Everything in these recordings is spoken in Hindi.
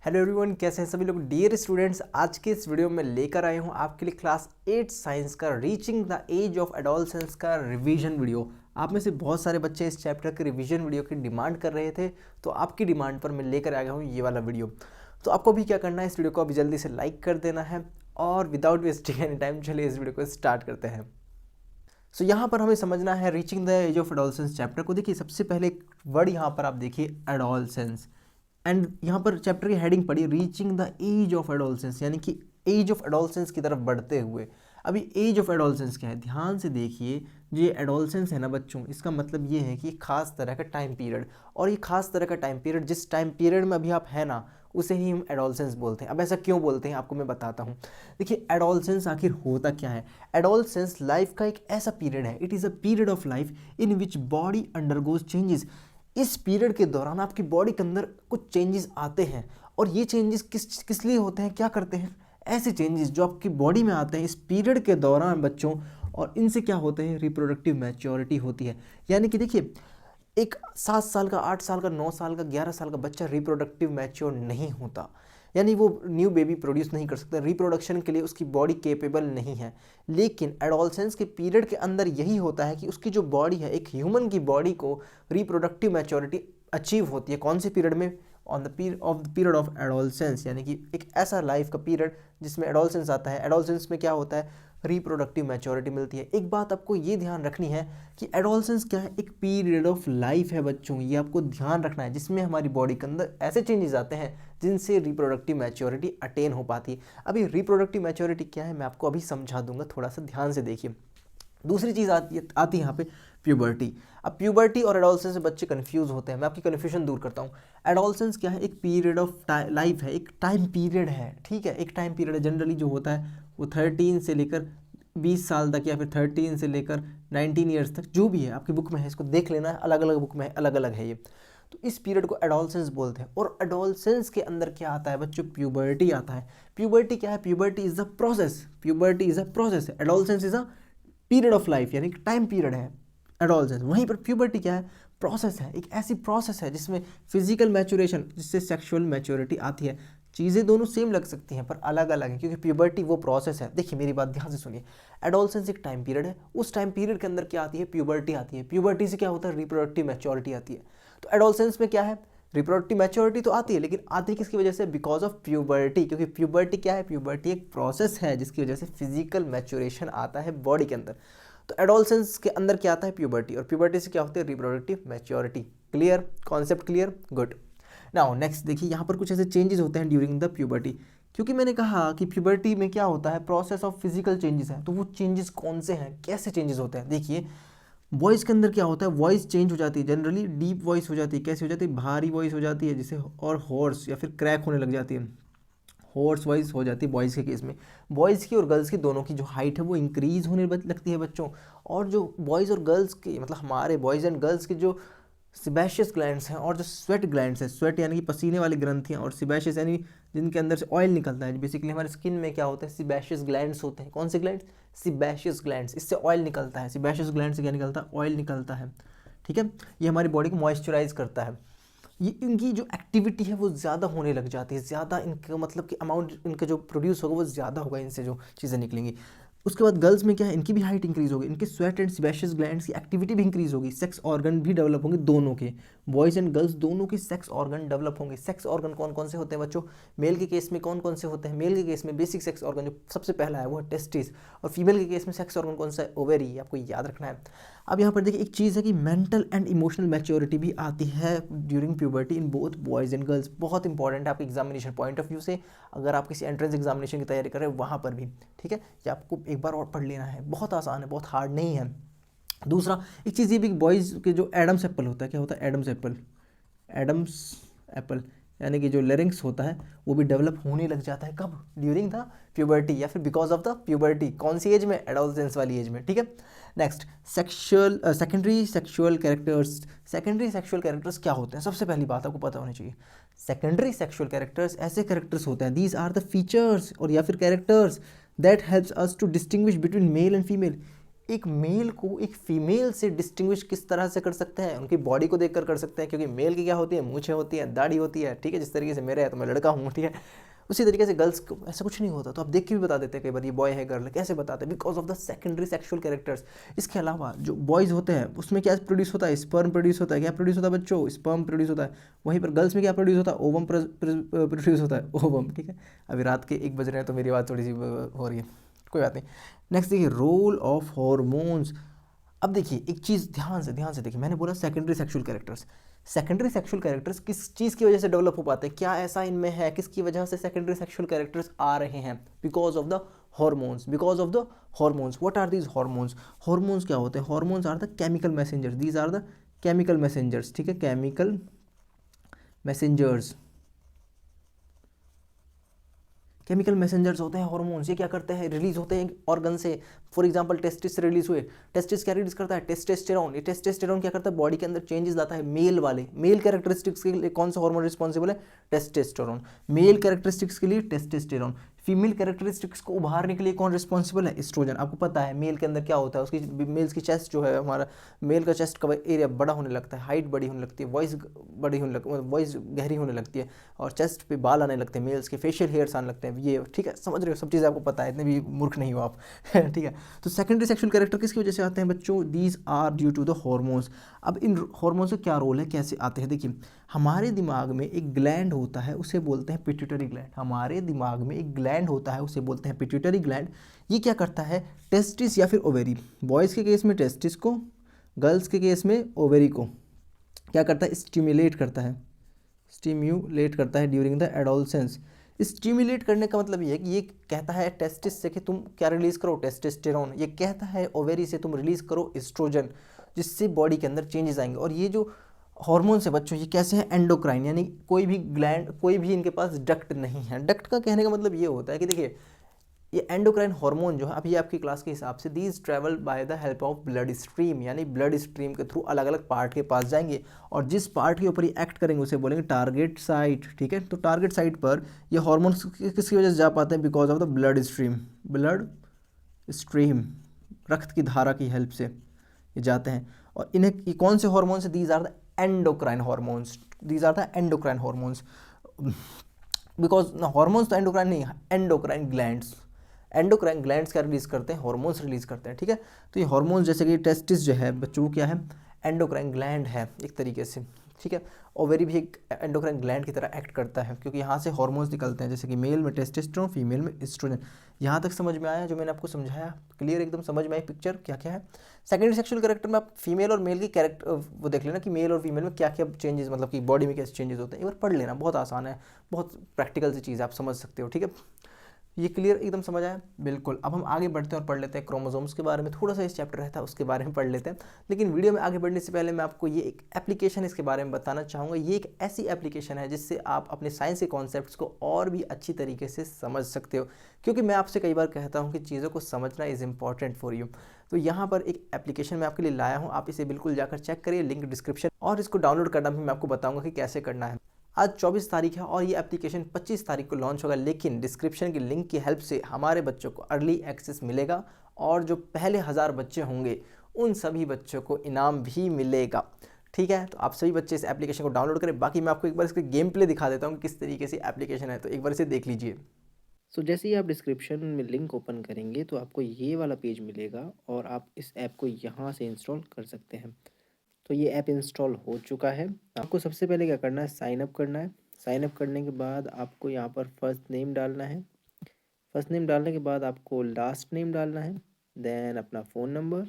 हेलो एवरीवन, कैसे हैं सभी लोग। डियर स्टूडेंट्स, आज के इस वीडियो में लेकर आए हूं आपके लिए क्लास 8 साइंस का reaching the age of adolescence का रिवीजन वीडियो। आप में से बहुत सारे बच्चे इस चैप्टर के रिवीजन वीडियो की डिमांड कर रहे थे, तो आपकी डिमांड पर मैं लेकर आ गया हूं ये वाला वीडियो। तो आपको भी क्या करना है, इस वीडियो को अभी जल्दी से लाइक कर देना है और विदाउट वेस्टिंग एनी टाइम चलिए इस वीडियो को स्टार्ट करते हैं। सो यहाँ पर हमें समझना है reaching the age of adolescence chapter को। देखिए, सबसे पहले एक वर्ड यहाँ पर आप देखिए एडोलसेंस, एंड यहाँ पर चैप्टर की हेडिंग पड़ी reaching the age of adolescence, यानी कि एज ऑफ एडोलसेंस की तरफ बढ़ते हुए। अभी एज ऑफ एडोलसेंस क्या है, ध्यान से देखिए। ये एडोलसेंस है ना बच्चों, इसका मतलब ये है कि खास तरह का टाइम पीरियड, और ये खास तरह का टाइम पीरियड जिस टाइम पीरियड में अभी आप है ना, उसे ही हम एडोलसेंस बोलते हैं। अब ऐसा क्यों बोलते हैं आपको मैं बताता हूँ। देखिए, एडोलसेंस आखिर होता क्या है। एडोलसेंस लाइफ का एक ऐसा पीरियड है, it is a period of life in which body undergoes changes. इस पीरियड के दौरान आपकी बॉडी के अंदर कुछ चेंजेस आते हैं, और ये चेंजेस किस लिए होते हैं, क्या करते हैं। ऐसे चेंजेस जो आपकी बॉडी में आते हैं इस पीरियड के दौरान बच्चों, और इनसे क्या होते हैं, रिप्रोडक्टिव मैच्योरिटी होती है। यानी कि देखिए, एक 7 साल का, 8 साल का, 9 साल का, 11 साल का बच्चा रिप्रोडक्टिव मैच्योर नहीं होता, यानी वो न्यू बेबी प्रोड्यूस नहीं कर सकता, रिप्रोडक्शन के लिए उसकी बॉडी केपेबल नहीं है। लेकिन एडोलसेंस के पीरियड के अंदर यही होता है कि उसकी जो बॉडी है, एक ह्यूमन की बॉडी को रिप्रोडक्टिव मैच्योरिटी अचीव होती है। कौन से पीरियड में, on the period of adolescence, यानी कि एक ऐसा लाइफ का पीरियड जिसमें एडोलसेंस आता है। एडोलसेंस में क्या होता है, रिप्रोडक्टिव मैच्योरिटी मिलती है। एक बात आपको ये ध्यान रखनी है कि एडोलसेंस क्या है, एक पीरियड ऑफ लाइफ है बच्चों, ये आपको ध्यान रखना है, जिसमें हमारी बॉडी के अंदर ऐसे चेंजेस आते हैं जिनसे रिप्रोडक्टिव मैच्योरिटी अटेन हो पाती है। अभी रिप्रोडक्टिव मैच्योरिटी क्या है मैं आपको अभी समझा दूंगा, थोड़ा सा ध्यान से देखिए। दूसरी चीज़ आती है यहाँ पे प्यूबर्टी। अब प्यूबर्टी और एडोलसेंस से बच्चे कंफ्यूज होते हैं, मैं आपकी कन्फ्यूजन दूर करता हूँ। एडोलसेंस क्या है, एक पीरियड ऑफ लाइफ है, एक टाइम पीरियड है, ठीक है, एक टाइम पीरियड है। जनरली जो होता है वो 13 से लेकर 20 साल तक, या फिर 13 से लेकर 19 ईयर्स तक, जो भी है आपकी बुक में है, इसको देख लेना है, अलग अलग बुक में अलग अलग है ये। तो इस पीरियड को एडोलसेंस बोलते हैं। और एडोलसेंस के अंदर क्या आता है बच्चों, प्यूबर्टी आता है। प्यूबर्टी क्या है, puberty is a process, puberty is a process. Adolescence is a period of life, यानी टाइम पीरियड है एडोलसेंस। वहीं पर प्यूबर्टी क्या है, प्रोसेस है, एक ऐसी प्रोसेस है जिसमें फिजिकल मैच्योरेशन, जिससे सेक्सुअल मैच्योरिटी आती है। चीज़ें दोनों सेम लग सकती हैं पर अलग अलग हैं, क्योंकि प्यूबर्टी वो प्रोसेस है। देखिए मेरी बात ध्यान से सुनिए, एडोलसेंस एक टाइम पीरियड है, उस टाइम पीरियड के अंदर क्या आती है, प्यूबर्टी आती है। प्यूबर्टी से क्या होता है, रिप्रोडक्टिव मैच्योरिटी आती है। तो एडोलसेंस में क्या है, रिप्रोडक्टिव मैच्योरिटी तो आती है, लेकिन आती है किसकी वजह से, बिकॉज ऑफ प्यूबर्टी। क्योंकि प्यूबर्टी क्या है, प्यूबर्टी एक प्रोसेस है जिसकी वजह से फिजिकल मैच्योरेशन आता है बॉडी के अंदर। तो एडोलसेंस के अंदर क्या आता है, प्यूबर्टी, और प्यूबर्टी से क्या होती है, reproductive maturity. Clear, concept clear, good. Now next देखिए, यहाँ पर कुछ ऐसे चेंजेस होते हैं ड्यूरिंग द प्यूबर्टी। क्योंकि मैंने कहा कि प्यूबर्टी में क्या होता है, प्रोसेस ऑफ फिजिकल चेंजेस है, तो वो चेंजेस कौन से हैं, कैसे चेंजेस होते हैं। देखिए, वॉइस के अंदर क्या होता है, वॉइस चेंज हो जाती है, जनरली डीप वॉइस हो जाती है। कैसे हो जाती है, भारी वॉइस हो जाती है जिसे, और हॉर्स या फिर क्रैक होने लग जाती है, हॉर्स वॉइस हो जाती है बॉयज़ के केस में। बॉयज़ की और गर्ल्स की दोनों की जो हाइट है वो इंक्रीज़ होने लगती है बच्चों। और जो बॉयज़ और गर्ल्स की, मतलब हमारे बॉयज़ एंड गर्ल्स की जो सिबेशियस ग्लैंड्स हैं और जो स्वेट ग्लैंड्स हैं, स्वेट यानी कि पसीने वाली ग्रंथियाँ, और सिबेशियस यानी जिनके अंदर से ऑयल निकलता है। बेसिकली हमारे स्किन में क्या होता है, सिबेशियस ग्लैंड्स होते हैं। कौन से ग्लैंड्स, सिबेशियस ग्लैंड्स, इससे ऑयल निकलता है। सिबेशियस ग्लैंड से क्या निकलता है, ऑयल निकलता है, ठीक है। ये हमारी बॉडी को मॉइस्चराइज करता है। ये इनकी जो एक्टिविटी है वो ज़्यादा होने लग जाती है, ज़्यादा इनका मतलब कि अमाउंट इनका जो प्रोड्यूस होगा वो ज़्यादा होगा, इनसे जो चीज़ें निकलेंगी। उसके बाद गर्ल्स में क्या है, इनकी भी हाइट इंक्रीज होगी, इनके स्वेट एंड सिबेशियस ग्लैंड्स की एक्टिविटी भी इंक्रीज होगी, सेक्स ऑर्गन भी डेवलप होंगे दोनों के। बॉयज़ एंड गर्ल्स दोनों के सेक्स ऑर्गन डेवलप होंगे। सेक्स ऑर्गन कौन कौन से होते हैं बच्चों, मेल के केस में कौन कौन से होते हैं। मेल के केस में बेसिक सेक्स ऑर्गन जो सबसे पहला है वो है टेस्टिस, और फीमेल के केस में सेक्स ऑर्गन कौन सा है, ओवेरी, आपको याद रखना है। अब यहाँ पर देखिए, एक चीज़ है कि मेंटल एंड इमोशनल मैच्योरिटी भी आती है during puberty in both boys and girls. बहुत इंपॉर्टेंट है आपके एग्जामिनेशन पॉइंट ऑफ व्यू से, अगर आप किसी एंट्रेंस एग्जामिनेशन की तैयारी कर रहे हैं वहाँ पर भी, ठीक है। ये आपको एक बार और पढ़ लेना है, बहुत आसान है, बहुत हार्ड नहीं है। दूसरा एक चीज़ ये भी, बॉयज़ के जो एडम्स एप्पल होता है, क्या होता है, एडम्स एप्पल, एडम्स एप्पल यानी कि जो लेरिंग्स होता है वो भी डेवलप होने लग जाता है। कब, ड्यूरिंग द प्यूबर्टी, या फिर बिकॉज ऑफ द प्यूबर्टी। कौन सी एज में, एडोलसेंस वाली एज में, ठीक है। Next, secondary sexual characters. Secondary sexual characters क्या होते हैं, सबसे पहली बात आपको पता होनी चाहिए। सेकेंडरी सेक्सुअल कैरेक्टर्स ऐसे कैरेक्टर्स होते हैं, दीज आर द फीचर्स और या फिर characters that helps us to distinguish between male and female. एक मेल को एक फीमेल से डिस्टिंग्विश किस तरह से कर सकते हैं, उनकी बॉडी को देखकर कर सकते हैं, क्योंकि मेल की क्या होती है, मूछें होती हैं, दाढ़ी होती है, ठीक है, जिस तरीके से मेरे है तो मैं लड़का हूँ, ठीक है, उसी तरीके से गर्ल्स को ऐसा कुछ नहीं होता। तो आप देख के भी बता देते हैं कई बार ये बॉय है गर्ल है, कैसे बताते हैं, because of the secondary sexual characters. इसके अलावा जो बॉयज़ होते हैं उसमें क्या प्रोड्यूस होता है, स्पर्म प्रोड्यूस होता है, क्या प्रोड्यूस होता है बच्चों, स्पर्म प्रोड्यूस होता है। वहीं पर गर्ल्स में क्या प्रोड्यूस होता है, ओवम प्रोड्यूस होता है, ओवम, ठीक है। अभी रात के 1 बज रहे हैं तो मेरी आवाज़ थोड़ी सी हो रही है, कोई बात नहीं। नेक्स्ट देखिए, रोल ऑफ हॉर्मोन्स। अब देखिए एक चीज़ ध्यान से देखिए, मैंने बोला secondary sexual characters. Secondary sexual characters किस चीज़ की वजह से डेवलप हो पाते हैं, क्या ऐसा इनमें है, किसकी वजह से सेकेंडरी सेक्सुअल कैरेक्टर्स आ रहे हैं, because of the hormones, because of the hormones. What are these hormones, hormones क्या होते हैं, hormones are the chemical messengers, these are the chemical messengers, ठीक है, केमिकल मैसेंजर्स, केमिकल मैसेंजर्स होते हैं हॉर्मोन्स। ये क्या करते हैं, रिलीज होते हैं ऑर्गन से। फॉर एग्जांपल टेस्टिस से रिलीज हुए, टेस्टिस क्या रिलीज करता है, टेस्टेस्टेरोन। ये टेस्टेस्टेरोन क्या करता है, बॉडी के अंदर चेंजेस लाता है, मेल वाले, मेल कैरेक्टरिस्टिक्स के लिए कौन सा हार्मोन रिस्पॉन्सिबल है, टेस्टेस्टेरोन। मेल कैरेक्टरिस्टिक्स के लिए टेस्टेस्टेरोन। फीमेल कैरेक्टरिस्टिक्स को उभारने के लिए कौन रिस्पॉन्सिबल है, एस्ट्रोजन। आपको पता है मेल के अंदर क्या होता है, उसकी मेल्स की चेस्ट जो है, हमारा मेल का चेस्ट का एरिया बड़ा होने लगता है, हाइट बड़ी होने लगती है, वॉइस बड़ी होने लगती है, वॉइस गहरी होने लगती है, और चेस्ट पे बाल आने लगते हैं, मेल्स के फेशियल हेयर्स आने लगते हैं, ये ठीक है, समझ रहे हो, सब चीज़ें आपको पता है, इतने भी मूर्ख नहीं हो आप ठीक है। तो सेकेंडरी सेक्सुअल कैरेक्टर किसकी वजह से आते हैं बच्चों, these are due to the hormones. अब इन हॉर्मोन्स का क्या रोल है, कैसे आते हैं, देखिए हमारे दिमाग में एक ग्लैंड होता है, उसे बोलते हैं पिट्यूटरी ग्लैंड। हमारे दिमाग में एक ग्लैंड होता है, उसे बोलते हैं पिट्यूटरी ग्लैंड। ये क्या करता है, टेस्टिस या फिर ओवेरी, बॉयज़ के केस में टेस्टिस को, गर्ल्स के केस में ओवेरी को क्या करता है, स्टिमुलेट करता है, स्टिम्यूलेट करता है ड्यूरिंग द एडोलसेंस। स्टिम्युलेट करने का मतलब ये है कि ये कहता है टेस्टिस से कि तुम क्या रिलीज़ करो, टेस्टोस्टेरोन। ये कहता है ओवेरी से तुम रिलीज़ करो एस्ट्रोजन, जिससे बॉडी के अंदर चेंजेस आएंगे। और ये जो हॉर्मोन्स है बच्चों, ये कैसे हैं, एंडोक्राइन, यानी कोई भी ग्लैंड, कोई भी इनके पास डक्ट नहीं है। डक्ट का कहने का मतलब ये होता है कि देखिए ये एंडोक्राइन हार्मोन जो है, अभी आपकी क्लास के हिसाब से, these travel by the help of blood stream, यानी ब्लड स्ट्रीम के थ्रू अलग अलग पार्ट के पास जाएंगे, और जिस पार्ट के ऊपर ये एक्ट करेंगे उसे बोलेंगे टारगेट साइट, ठीक है। तो टारगेट साइट पर ये हार्मोन्स किसकी वजह से जा पाते हैं, because of the blood stream, blood stream, रक्त की धारा की हेल्प से ये जाते हैं। और इन्हें ये कौन से hormones, these are the endocrine hormones, these are the endocrine hormones, because hormones तो एंडोक्राइन नहीं, एंडोक्राइन ग्लैंड्स, एंडोक्राइन ग्लैंड्स क्या रिलीज करते हैं, हार्मोन्स रिलीज करते हैं, ठीक है। तो ये हार्मोन्स जैसे कि टेस्टिस जो है बच्चों क्या है, एंडोक्राइन ग्लैंड है एक तरीके से, ठीक है। ओवेरी भी एक एंडोक्राइन ग्लैंड की तरह एक्ट करता है, क्योंकि यहाँ से हार्मोन्स निकलते हैं, जैसे कि मेल में टेस्टोस्टेरोन, फीमेल में एस्ट्रोजन। यहाँ तक समझ में आया जो मैंने आपको समझाया, क्लियर एकदम समझ में आई पिक्चर क्या क्या है। सेकेंडरी सेक्सुअल कैरेक्टर में आप फीमेल और मेल की कैरेक्टर वो देख लेना कि मेल और फीमेल में क्या क्या चेंजेस, मतलब कि बॉडी में कैसे चेंजेस होते हैं, एक बार पढ़ लेना, बहुत आसान है, बहुत प्रैक्टिकल सी चीज़ है, आप समझ सकते हो, ठीक है। ये क्लियर एकदम समझ आया, बिल्कुल। अब हम आगे बढ़ते हैं और पढ़ लेते हैं क्रोमोसोम्स के बारे में, थोड़ा सा इस चैप्टर रहता है उसके बारे में पढ़ लेते हैं। लेकिन वीडियो में आगे बढ़ने से पहले मैं आपको ये एक एप्लीकेशन इसके बारे में बताना चाहूँगा। ये एक ऐसी एप्लीकेशन है जिससे आप अपने साइंस के कॉन्सेप्ट्स को और भी अच्छी तरीके से समझ सकते हो, क्योंकि मैं आपसे कई बार कहता हूँ कि चीज़ों को समझना इज़ इम्पॉर्टेंट फॉर यू। तो यहाँ पर एक एप्लीकेशन मैं आपके लिए लाया हूँ, आप इसे बिल्कुल जाकर चेक करिए, लिंक डिस्क्रिप्शन, और इसको डाउनलोड करना भी मैं आपको बताऊँगा कि कैसे करना है। आज 24 तारीख है और ये एप्लीकेशन 25 तारीख को लॉन्च होगा, लेकिन डिस्क्रिप्शन की लिंक की हेल्प से हमारे बच्चों को अर्ली एक्सेस मिलेगा, और जो पहले 1000 बच्चे होंगे उन सभी बच्चों को इनाम भी मिलेगा, ठीक है। तो आप सभी बच्चे इस एप्लीकेशन को डाउनलोड करें। बाकी मैं आपको एक बार इसके गेम प्ले दिखा देता हूँ किस तरीके से एप्लीकेशन है, तो एक बार इसे देख लीजिए। सो जैसे ही आप डिस्क्रिप्शन में लिंक ओपन करेंगे तो आपको ये वाला पेज मिलेगा, और आप इस ऐप को यहाँ से इंस्टॉल कर सकते हैं। तो ये ऐप इंस्टॉल हो चुका है। आपको सबसे पहले क्या करना है, साइन अप करना है। साइन अप करने के बाद आपको यहाँ पर फर्स्ट नेम डालना है। फर्स्ट नेम डालने के बाद आपको लास्ट नेम डालना है, देन अपना फ़ोन नंबर,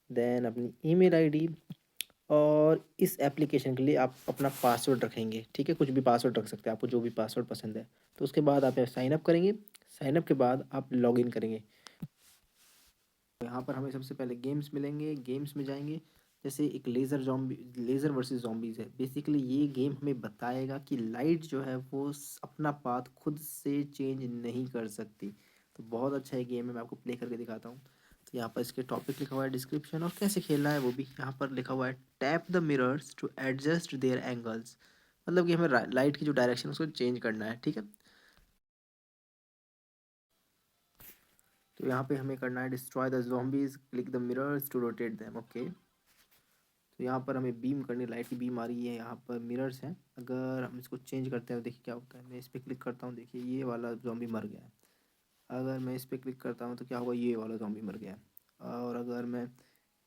देन अपनी ईमेल आईडी, और इस एप्लीकेशन के लिए आप अपना पासवर्ड रखेंगे, ठीक है। कुछ भी पासवर्ड रख सकते हैं, आपको जो भी पासवर्ड पसंद है। तो उसके बाद आप साइन अप करेंगे। साइन अप के बाद आप लॉगिन करेंगे। यहाँ पर हमें सबसे पहले गेम्स मिलेंगे, गेम्स में जाएंगे। जैसे एक लेज़र वर्सेस ज़ॉम्बीज़ है। बेसिकली ये गेम हमें बताएगा कि लाइट जो है वो अपना पाथ खुद से चेंज नहीं कर सकती। तो बहुत अच्छा ये गेम है, मैं आपको प्ले करके दिखाता हूँ। तो यहाँ पर इसके टॉपिक लिखा हुआ है, डिस्क्रिप्शन, और कैसे खेलना है वो भी यहाँ पर लिखा हुआ है। Tap the mirrors to adjust their angles, मतलब कि हमें लाइट की जो डायरेक्शन है उसको चेंज करना है, ठीक है। तो यहाँ पे हमें करना है destroy the zombies, click the mirrors to rotate them. Okay, तो यहाँ पर हमें बीम करनी, लाइट की बीम आ रही है, यहाँ पर मिरर्स हैं। अगर हम इसको चेंज करते हैं देखिए क्या होता है। मैं इस पर क्लिक करता हूँ, देखिए ये वाला ज़ॉम्बी मर गया है। अगर मैं इस पर क्लिक करता हूँ तो क्या होगा, ये वाला ज़ॉम्बी मर गया है। और अगर मैं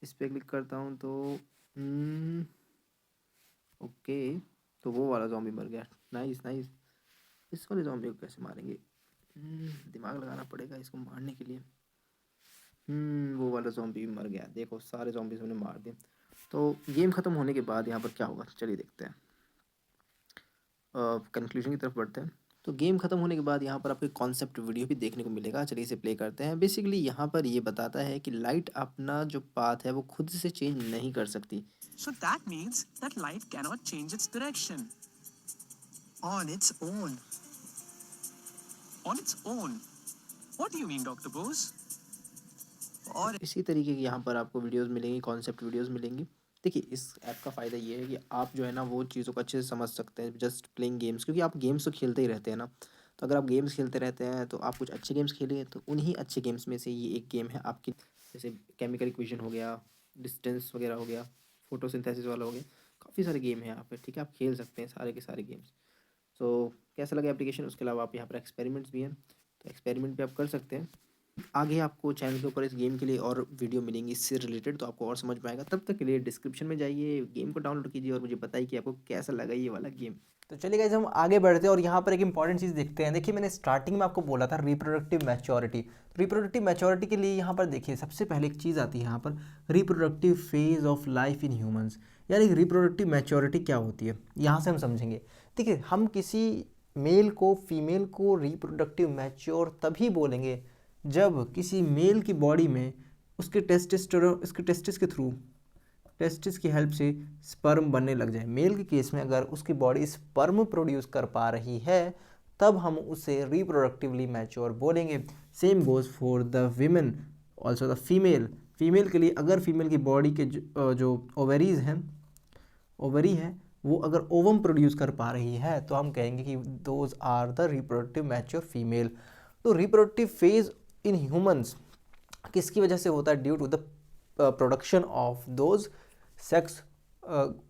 इस पर क्लिक करता हूँ तो ओके, तो वो वाला ज़ॉम्बी मर गया। Nice nice. इस वाले ज़ॉम्बी को कैसे मारेंगे, दिमाग लगाना पड़ेगा इसको मारने के लिए। वो वाला ज़ॉम्बी भी मर गया। देखो सारे ज़ॉम्बीज़ मैंने मार दिए। तो गेम ख़त्म होने के बाद यहाँ पर क्या होगा, चलिए देखते हैं। कंक्लूजन की तरफ बढ़ते हैं। तो गेम ख़त्म होने के बाद यहाँ पर आपको कॉन्सेप्ट वीडियो भी देखने को मिलेगा। चलिए इसे प्ले करते हैं। बेसिकली यहाँ पर ये बताता है कि लाइट अपना जो पाथ है वो खुद से चेंज नहीं कर सकती। So that means that light cannot change its direction on its own. On its own? What do you mean, Dr. Bose? और इसी तरीके की यहाँ पर आपको वीडियोस मिलेंगी, कॉन्सेप्ट वीडियोस मिलेंगी। देखिए इस ऐप का फ़ायदा ये है कि आप जो है ना वो चीज़ों को अच्छे से समझ सकते हैं जस्ट प्लेइंग गेम्स, क्योंकि आप गेम्स तो खेलते ही रहते हैं ना। तो अगर आप गेम्स खेलते रहते हैं तो आप कुछ अच्छे गेम्स खेलेंगे, तो उन्हीं अच्छे गेम्स में से ये एक गेम है आपकी। जैसे केमिकल इक्वेशन हो गया, डिस्टेंस वगैरह हो गया, फोटोसिंथेसिस वाला हो गया, काफ़ी सारे गेम हैं यहाँ पे। ठीक है, आप खेल सकते हैं सारे के सारे गेम्स। सो कैसा लगा एप्लीकेशन, उसके अलावा आप यहाँ पर एक्सपेरिमेंट्स भी हैं, तो एक्सपेरिमेंट भी आप कर सकते हैं। आगे आपको चैनल के ऊपर इस गेम के लिए और वीडियो मिलेंगी इससे रिलेटेड, तो आपको और समझ में आएगा। तब तक के लिए डिस्क्रिप्शन में जाइए, गेम को डाउनलोड कीजिए और मुझे बताइए कि आपको कैसा लगा ये वाला गेम। तो चलिए गाइस, हम आगे बढ़ते हैं और यहाँ पर एक इंपॉर्टेंट चीज़ देखते हैं। देखिए मैंने स्टार्टिंग में आपको बोला था रिप्रोडक्टिव मैच्योरिटी। रिप्रोडक्टिव मैच्योरिटी के लिए यहाँ पर देखिए सबसे पहले एक चीज़ आती है यहाँ पर, reproductive phase of life in humans. यानी रिप्रोडक्टिव मैच्योरिटी क्या होती है, यहाँ से हम समझेंगे। देखिए हम किसी मेल को फीमेल को रिप्रोडक्टिव मैच्योर तभी बोलेंगे जब किसी मेल की बॉडी में उसके टेस्टिस के थ्रू, टेस्टिस की हेल्प से स्पर्म बनने लग जाए। मेल के केस में अगर उसकी बॉडी स्पर्म प्रोड्यूस कर पा रही है तब हम उसे रिप्रोडक्टिवली मैच्योर बोलेंगे। Same goes for the women also the female. Female के लिए अगर फीमेल की बॉडी के जो ओवरीज हैं, ओवरी है, वो अगर ओवम प्रोड्यूस कर पा रही है तो हम कहेंगे कि those are the reproductive mature female. तो रिप्रोडक्टिव फेज इन ह्यूमंस किसकी वजह से होता है, due to the production of those sex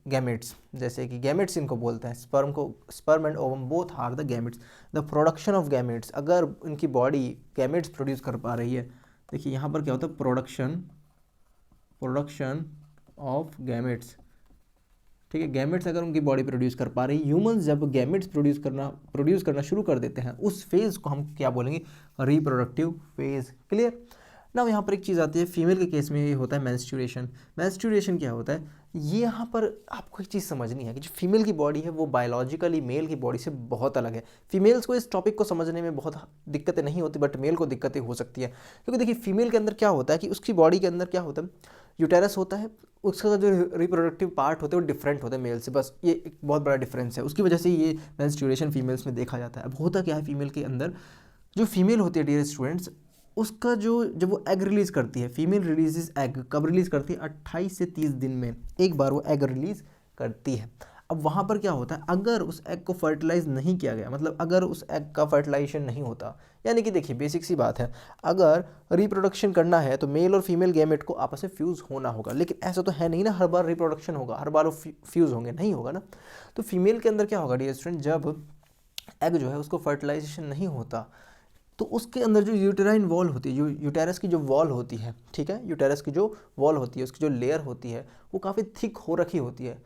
gametes. जैसे कि गैमेट्स इनको बोलते हैं, sperm and ovum both are the gametes. The production of gametes, अगर उनकी बॉडी गैमेट्स प्रोड्यूस कर पा रही है, देखिए यहाँ पर क्या होता है, प्रोडक्शन ऑफ गैमेट्स। ठीक है, गैमेट्स अगर उनकी बॉडी प्रोड्यूस कर पा रही, ह्यूमंस जब गैमेट्स प्रोड्यूस करना शुरू कर देते हैं, उस फेज़ को हम क्या बोलेंगे, रिप्रोडक्टिव फेज़। क्लियर ना। यहाँ पर एक चीज़ आती है, फीमेल के केस में ये होता है मेंस्ट्रुएशन। मेंस्ट्रुएशन क्या होता है, ये यहाँ पर आपको एक चीज़ समझनी है कि जो फीमेल की बॉडी है वो बायोलॉजिकली मेल की बॉडी से बहुत अलग है। फीमेल्स को इस टॉपिक को समझने में बहुत दिक्कतें नहीं होती, बट मेल को दिक्कतें हो सकती है। क्योंकि देखिए फीमेल के अंदर क्या होता है कि उसकी बॉडी के अंदर क्या होता है, यूटेरस होता है, उसका जो रिप्रोडक्टिव पार्ट होते हैं वो डिफरेंट होते हैं मेल से। बस ये एक बहुत बड़ा डिफरेंस है, उसकी वजह से ये मेंस्ट्रुएशन फीमेल्स में देखा जाता है। अब होता क्या है, फीमेल के अंदर जो फीमेल होती है डियर स्टूडेंट्स, उसका जब वो एग रिलीज़ करती है, फीमेल रिलीजेस एग, कब रिलीज़ करती है, 28 से 30 दिन में एक बार वो एग रिलीज़ करती है। अब वहाँ पर क्या होता है, अगर उस एग को फर्टिलाइज नहीं किया गया, मतलब अगर उस एग का फर्टिलाइजेशन नहीं होता, यानी कि देखिए बेसिक सी बात है, अगर रिप्रोडक्शन करना है तो मेल और फीमेल गैमेट को आपस में फ्यूज़ होना होगा। लेकिन ऐसा तो है नहीं ना हर बार रिप्रोडक्शन होगा, हर बार वो फ्यूज़ होंगे, नहीं होगा ना। तो फीमेल के अंदर क्या होगा डियर स्टूडेंट, जब एग जो है उसको फर्टिलाइजेशन नहीं होता तो उसके अंदर जो यूटेराइन वॉल होती है, जो यूटेरस की जो वॉल होती है, ठीक है, यूटेरस की जो वॉल होती है, उसकी जो लेयर होती है वो काफ़ी थिक हो रखी होती है।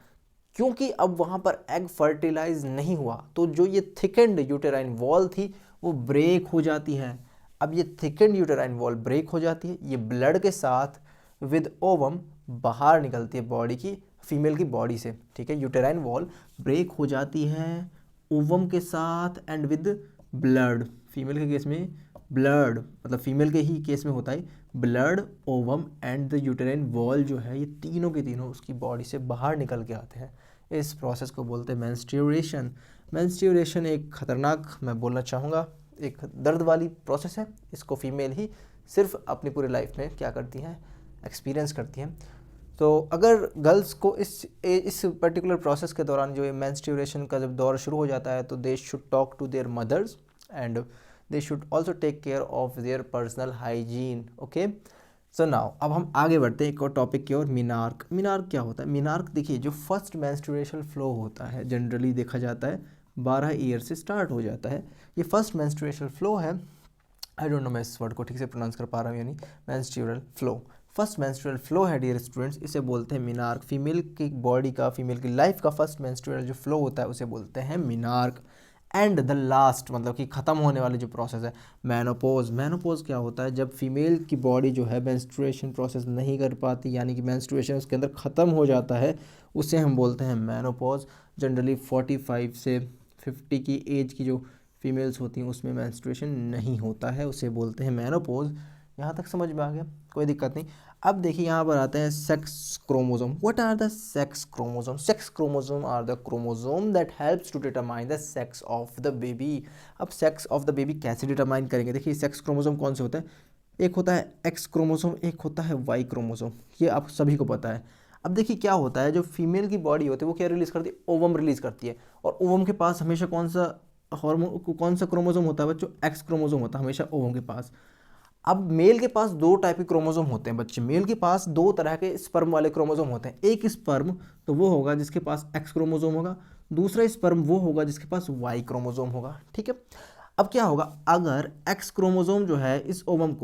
क्योंकि अब वहाँ पर एग फर्टिलाइज नहीं हुआ तो जो ये थिकेंड यूटेराइन वॉल थी वो ब्रेक हो जाती है। अब ये थिकेंड यूटेराइन वॉल ब्रेक हो जाती है, ये ब्लड के साथ विद ओवम बाहर निकलती है बॉडी की, फीमेल की बॉडी से। ठीक है, यूटेराइन वॉल ब्रेक हो जाती है ओवम के साथ एंड विद ब्लड। फीमेल के केस में ब्लड, मतलब फीमेल के ही केस में होता है blood, ovum and the uterine wall जो है, ये तीनों के तीनों उसकी बॉडी से बाहर निकल के आते हैं। इस प्रोसेस को बोलते हैं मेंस्ट्रुएशन। मेंस्ट्रुएशन एक ख़तरनाक, मैं बोलना चाहूँगा, एक दर्द वाली प्रोसेस है। इसको फीमेल ही सिर्फ अपनी पूरी लाइफ में क्या करती हैं, एक्सपीरियंस करती हैं। तो अगर गर्ल्स को इस पर्टिकुलर प्रोसेस के दौरान जो मेंस्ट्रुएशन का जब दौर शुरू हो जाता है तो they should talk to their mothers and they should also take care of their personal hygiene. Okay, so now अब हम आगे बढ़ते हैं एक और टॉपिक की ओर, मीनार्क। मीनार्क क्या होता है? मीनार्क देखिए, जो फर्स्ट मेंस्ट्रुएशनल फ्लो होता है जनरली देखा जाता है 12 ईयर से स्टार्ट हो जाता है। ये फर्स्ट मेंस्ट्रुएशनल फ्लो है, आई डोंट नो मैं इस वर्ड को ठीक से प्रोनाउंस कर पा रहा हूँ या नहीं, menstrual flow, first menstrual flow है डियर स्टूडेंट्स, इसे बोलते हैं मीनार्क। फीमेल की बॉडी का, फीमेल की लाइफ का फर्स्ट मेंस्ट्रुअल जो फ्लो होता है उसे बोलते हैं मीनार्क। एंड द लास्ट, मतलब कि ख़त्म होने वाली जो प्रोसेस है, मेनोपोज। मेनोपोज क्या होता है? जब फीमेल की बॉडी जो है मेंस्ट्रुएशन प्रोसेस नहीं कर पाती, यानी कि मेंस्ट्रुएशन उसके अंदर ख़त्म हो जाता है, उसे हम बोलते हैं मेनोपोज। जनरली 45 से 50 की एज की जो फीमेल्स होती हैं उसमें मेंस्ट्रुएशन नहीं होता है, उसे बोलते हैं मेनोपोज। यहाँ तक समझ में आ गया, कोई दिक्कत नहीं। अब देखिए यहाँ पर आते हैं sex chromosome. What are the sex chromosome? Sex chromosome are the chromosome that helps to determine the sex of the baby. अब सेक्स ऑफ द बेबी कैसे डिटरमाइन करेंगे? देखिए सेक्स क्रोमोसोम कौन से होते हैं? एक होता है एक्स क्रोमोसोम, एक होता है वाई क्रोमोसोम, ये आप सभी को पता है। अब देखिए क्या होता है, जो फीमेल की बॉडी होती है वो क्या रिलीज़ करती है? ओवम रिलीज़ करती है, और ओवम के पास हमेशा कौन सा हार्मोन, कौन सा क्रोमोसोम होता है बच्चों? एक्स क्रोमोसोम होता है हमेशा ओवम के पास। अब मेल के पास दो टाइप के क्रोमोसोम होते हैं बच्चे, मेल के पास दो तरह के स्पर्म वाले क्रोमोसोम होते हैं। एक स्पर्म तो वो होगा जिसके पास एक्स क्रोमोसोम होगा, दूसरा स्पर्म वो होगा जिसके पास वाई क्रोमोसोम होगा, ठीक है। अब क्या होगा, अगर एक्स क्रोमोसोम जो है इस ओवम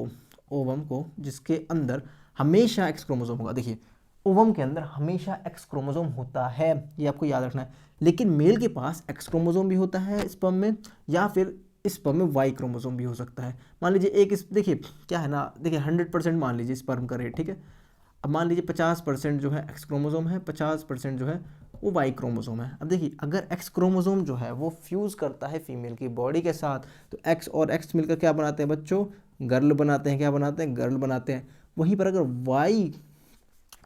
को जिसके अंदर हमेशा एक्स क्रोमोसोम होगा, देखिए ओवम के अंदर हमेशा एक्स क्रोमोसोम होता है, ये आपको याद रखना है। लेकिन मेल के पास एक्स क्रोमोसोम भी होता है स्पर्म में, या फिर स्पर्म में वाई क्रोमोसोम भी हो सकता है। मान लीजिए एक देखिए क्या है ना, देखिए 100% मान लीजिए स्पर्म का रेट, ठीक है। अब मान लीजिए 50% जो है एक्स क्रोमोसोम है, 50% जो है वो वाई क्रोमोसोम है। अब देखिए अगर एक्स क्रोमोसोम जो है वो फ्यूज़ करता है फीमेल की बॉडी के साथ, तो एक्स और एक्स मिलकर क्या बनाते हैं बच्चों? गर्ल बनाते हैं। क्या बनाते हैं? गर्ल बनाते हैं। वहीं पर अगर वाई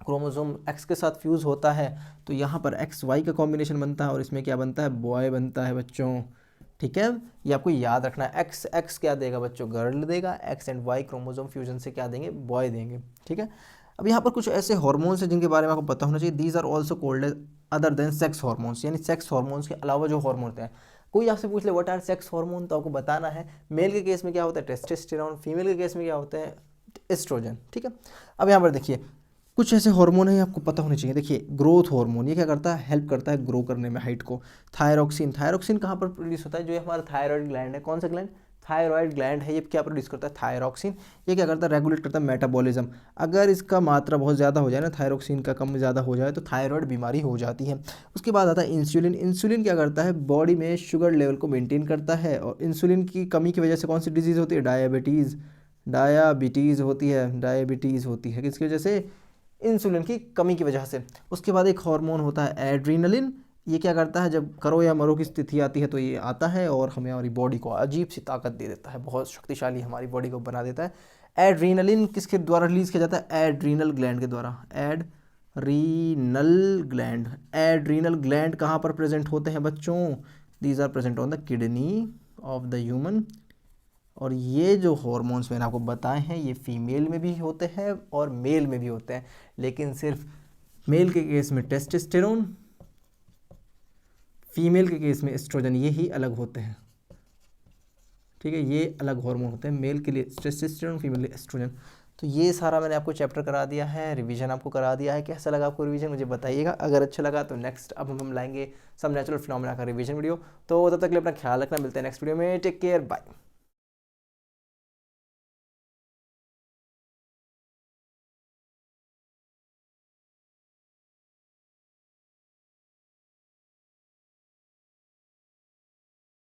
क्रोमोसोम एक्स के साथ फ्यूज़ होता है तो यहाँ पर एक्स वाई का कॉम्बिनेशन बनता है, और इसमें क्या बनता है? बॉय बनता है बच्चों, ठीक है। ये आपको याद रखना है। एक्स एक्स क्या देगा बच्चों? गर्ल देगा। X and Y chromosome fusion से क्या देंगे? बॉय देंगे, ठीक है। अब यहाँ पर कुछ ऐसे हार्मोन्स हैं जिनके बारे में आपको पता होना चाहिए। These are also called as other than sex hormones, यानी सेक्स हार्मोन्स के अलावा जो हार्मोन होते हैं। कोई आपसे पूछ ले व्हाट आर सेक्स हार्मोन, तो आपको बताना है मेल के केस में क्या होता है? टेस्टोस्टेरोन, फीमेल के केस में क्या होता है? एस्ट्रोजन, ठीक है। अब यहाँ पर देखिए कुछ ऐसे हार्मोन है आपको पता होने चाहिए। देखिए ग्रोथ हार्मोन, ये क्या करता है? हेल्प करता है ग्रो करने में, हाइट को। थायरोक्सिन, थायरोक्सिन कहाँ पर प्रोड्यूस होता है? जो ये हमारा थायराइड ग्लैंड है, कौन सा ग्लैंड? थायराइड ग्लैंड है, ये क्या प्रोड्यूस करता है? थायरोक्सिन। ये क्या करता है? रेगुलेट करता है मेटाबॉलिज्म। अगर इसका मात्रा बहुत ज़्यादा हो जाए ना, थायरोक्सिन का कम ज़्यादा हो जाए तो थायराइड बीमारी हो जाती है। उसके बाद आता है इंसुलिन। इंसुलिन क्या करता है? बॉडी में शुगर लेवल को मेंटेन करता है, और इंसुलिन की कमी की वजह से कौन सी डिजीज़ होती है? डायबिटीज़ होती है। किसकी वजह से? इंसुलिन की कमी की वजह से। उसके बाद एक हार्मोन होता है एड्रीनलिन। ये क्या करता है? जब करो या मरो की स्थिति आती है तो ये आता है और हमें हमारी बॉडी को अजीब सी ताकत दे देता है, बहुत शक्तिशाली हमारी बॉडी को बना देता है। एड्रीनलिन किसके द्वारा रिलीज़ किया जाता है? एड्रीनल ग्लैंड के द्वारा। एड्रीनल ग्लैंड कहाँ पर प्रेजेंट होते हैं बच्चों? These are present on the kidney of the human. और ये जो हॉर्मोन्स मैंने आपको बताए हैं ये फीमेल में भी होते हैं और मेल में भी होते हैं, लेकिन सिर्फ मेल के केस में टेस्टोस्टेरोन, फीमेल के केस में एस्ट्रोजन, ये ही अलग होते हैं, ठीक है। ये अलग हार्मोन होते हैं, मेल के लिए टेस्टोस्टेरोन, फीमेल के लिए एस्ट्रोजन। तो ये सारा मैंने आपको चैप्टर करा दिया है, रिवीजन आपको करा दिया है। कैसा लगा आपको रिवीजन मुझे बताइएगा। अगर अच्छा लगा तो नेक्स्ट अब हम लाएंगे सब नेचुरल फिनोमेना का रिवीजन वीडियो। तो तब तक के लिए अपना ख्याल रखना, मिलते हैं नेक्स्ट वीडियो में। Take care, bye.